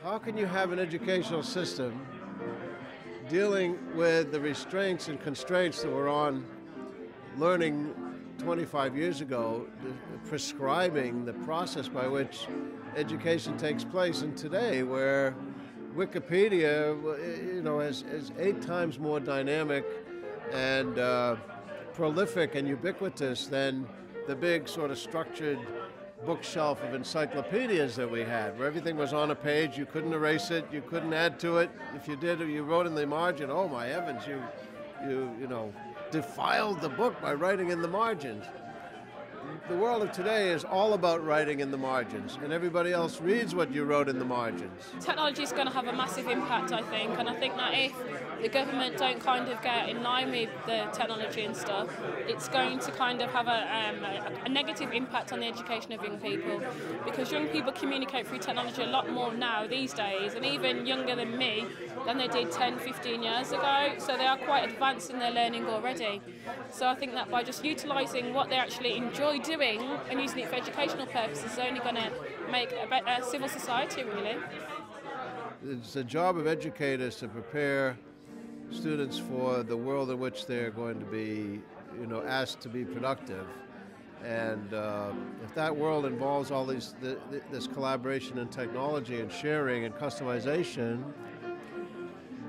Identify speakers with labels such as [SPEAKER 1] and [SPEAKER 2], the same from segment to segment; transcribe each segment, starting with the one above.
[SPEAKER 1] how can you have an educational system dealing with the restraints and constraints that were on learning 25 years ago, prescribing the process by which education takes place, and today where Wikipedia, is 8 times more dynamic and prolific and ubiquitous than the big sort of structured bookshelf of encyclopedias that we had, where everything was on a page, you couldn't erase it, you couldn't add to it. If you did, you wrote in the margin, oh my heavens, you defiled the book by writing in the margins. The world of today is all about writing in the margins, and everybody else reads what you wrote in the margins.
[SPEAKER 2] Technology is going to have a massive impact, I think, and I think that if the government don't kind of get in line with the technology and stuff, it's going to kind of have a negative impact on the education of young people, because young people communicate through technology a lot more now these days, and even younger than me, than they did 10, 15 years ago, so they are quite advanced in their learning already. So I think that by just utilising what they actually enjoy doing and using it for educational purposes is only going to make a better civil society, really.
[SPEAKER 1] It's the job of educators to prepare students for the world in which they're going to be, asked to be productive. And if that world involves all this collaboration and technology and sharing and customization,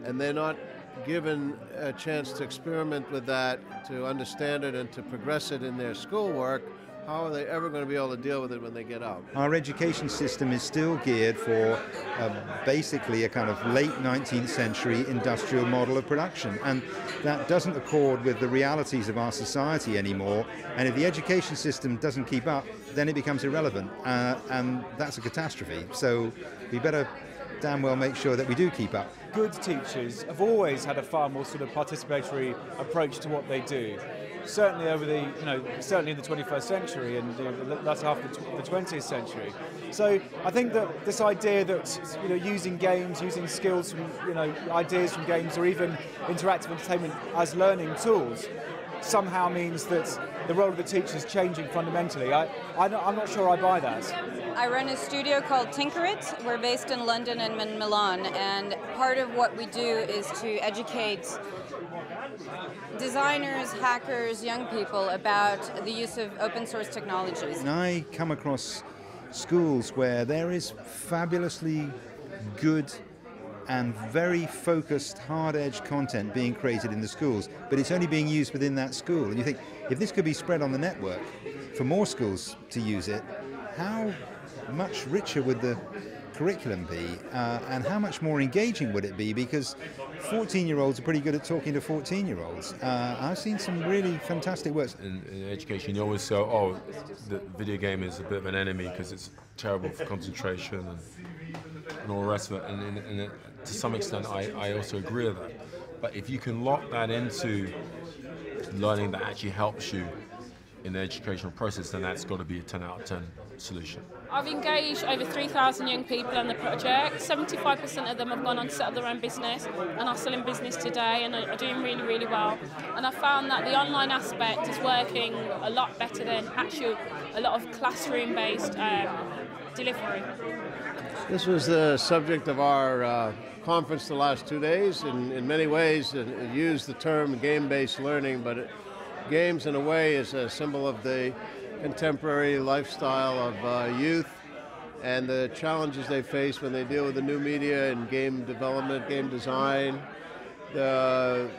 [SPEAKER 1] and they're not given a chance to experiment with that, to understand it and to progress it in their schoolwork, how are they ever going to be able to deal with it when they get out?
[SPEAKER 3] Our education system is still geared for basically a kind of late 19th century industrial model of production, and that doesn't accord with the realities of our society anymore, and if the education system doesn't keep up, then it becomes irrelevant, and that's a catastrophe. So we better damn well make sure that we do keep up.
[SPEAKER 4] Good teachers have always had a far more sort of participatory approach to what they do. Certainly over the, certainly in the 21st century and that's half the 20th century. So I think that this idea that, using games, using skills from, ideas from games or even interactive entertainment as learning tools somehow means that the role of the teacher is changing fundamentally. I'm not sure I buy that.
[SPEAKER 5] I run a studio called Tinker It. We're based in London and in Milan, and part of what we do is to educate designers, hackers, young people about the use of open source technologies.
[SPEAKER 3] And I come across schools where there is fabulously good and very focused, hard-edged content being created in the schools, but it's only being used within that school. And you think, if this could be spread on the network for more schools to use it, how much richer would the curriculum be, and how much more engaging would it be? Because 14-year-olds are pretty good at talking to 14-year-olds. I've seen some really fantastic works.
[SPEAKER 6] In education, you always say, oh, the video game is a bit of an enemy because it's terrible for concentration and all the rest of it. And to some extent, I also agree with that. But if you can lock that into learning that actually helps you in the educational process, then that's got to be a 10 out of 10 solution.
[SPEAKER 2] I've engaged over 3,000 young people on the project. 75% of them have gone on to set up their own business and are still in business today and are doing really, really well. And I found that the online aspect is working a lot better than actual a lot of classroom-based delivery.
[SPEAKER 1] This was the subject of our conference the last 2 days. In many ways, it used the term game-based learning, but games, in a way, is a symbol of the contemporary lifestyle of youth and the challenges they face when they deal with the new media and game development, game design, the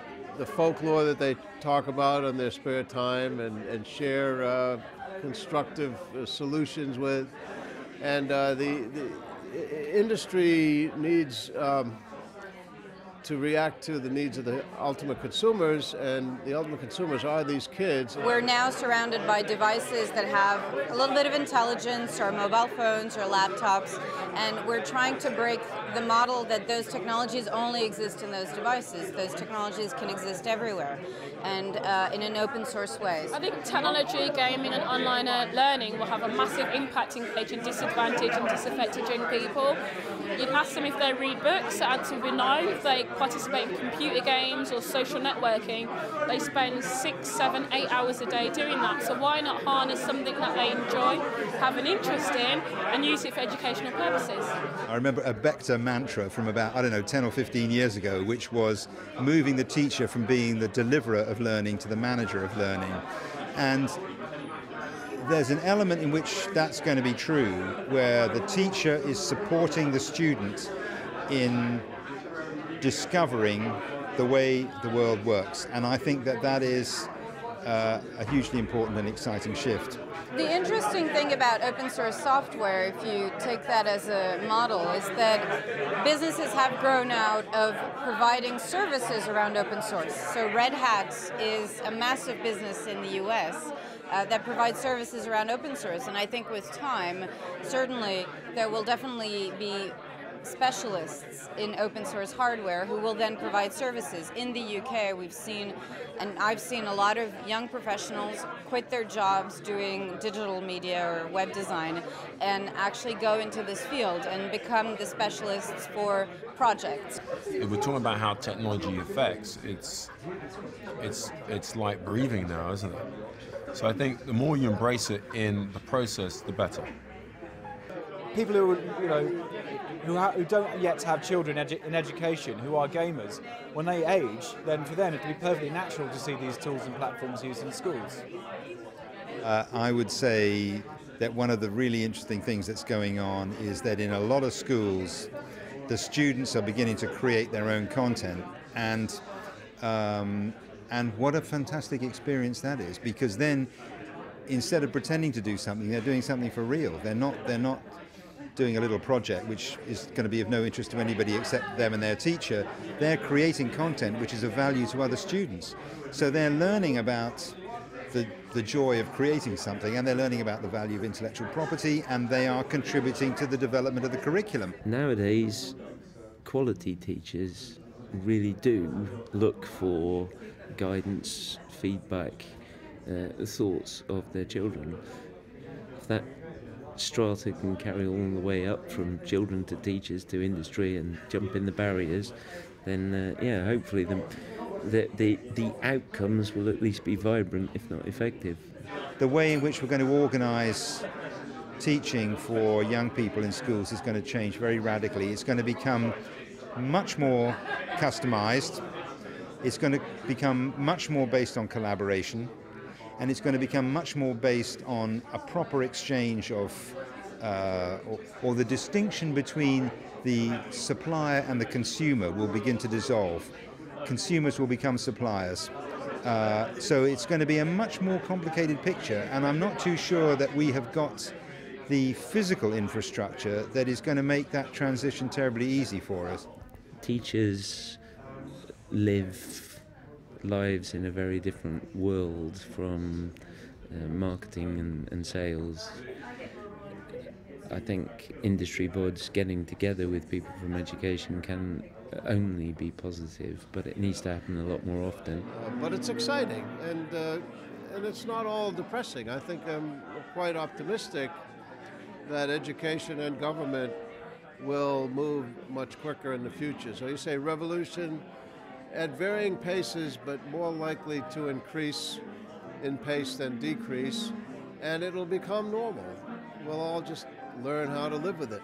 [SPEAKER 1] folklore that they talk about in their spare time and share constructive solutions with. And the industry needs to react to the needs of the ultimate consumers, and the ultimate consumers are these kids.
[SPEAKER 5] We're now surrounded by devices that have a little bit of intelligence, or mobile phones or laptops, and we're trying to break the model that those technologies only exist in those devices. Those technologies can exist everywhere, and in an open source way.
[SPEAKER 2] I think technology, gaming and online learning will have a massive impact in engaging disadvantaged and disaffected young people. You'd ask them if they read books, the answer would be no. If they participate in computer games or social networking, they spend 6, 7, 8 hours a day doing that. So why not harness something that they enjoy, have an interest in, and use it for educational purposes?
[SPEAKER 3] I remember a Bechter mantra from about, 10 or 15 years ago, which was moving the teacher from being the deliverer of learning to the manager of learning. And there's an element in which that's going to be true, where the teacher is supporting the student in discovering the way the world works. And I think that is a hugely important and exciting shift.
[SPEAKER 5] The interesting thing about open source software, if you take that as a model, is that businesses have grown out of providing services around open source. So Red Hat is a massive business in the US that provides services around open source. And I think with time, certainly there will definitely be specialists in open source hardware who will then provide services. In the UK, we've seen, and I've seen a lot of young professionals quit their jobs doing digital media or web design and actually go into this field and become the specialists for projects.
[SPEAKER 6] If we're talking about how technology affects, it's like breathing now, isn't it? So I think the more you embrace it in the process, the better.
[SPEAKER 4] People who don't yet have children in education, who are gamers, when they age, then for them it can be perfectly natural to see these tools and platforms used in schools.
[SPEAKER 3] I would say that one of the really interesting things that's going on is that in a lot of schools, the students are beginning to create their own content, and what a fantastic experience that is, because then instead of pretending to do something, they're doing something for real. They're not doing a little project which is going to be of no interest to anybody except them and their teacher. They're creating content which is of value to other students. So they're learning about the joy of creating something, and they're learning about the value of intellectual property, and they are contributing to the development of the curriculum.
[SPEAKER 7] Nowadays, quality teachers really do look for guidance, feedback, thoughts of their children. If that strata can carry all the way up from children to teachers to industry and jump in the barriers, then hopefully the outcomes will at least be vibrant, if not effective.
[SPEAKER 3] The way in which we're going to organise teaching for young people in schools is going to change very radically. It's going to become much more customised. It's going to become much more based on collaboration, and it's going to become much more based on a proper exchange of, or the distinction between the supplier and the consumer will begin to dissolve. Consumers will become suppliers. So it's going to be a much more complicated picture, and I'm not too sure that we have got the physical infrastructure that is going to make that transition terribly easy for us.
[SPEAKER 7] Teachers live lives in a very different world from marketing and sales. I think industry boards getting together with people from education can only be positive, but it needs to happen a lot more often.
[SPEAKER 1] But it's exciting, and it's not all depressing. I think I'm quite optimistic that education and government will move much quicker in the future. So you say revolution at varying paces, but more likely to increase in pace than decrease, and it'll become normal. We'll all just learn how to live with it.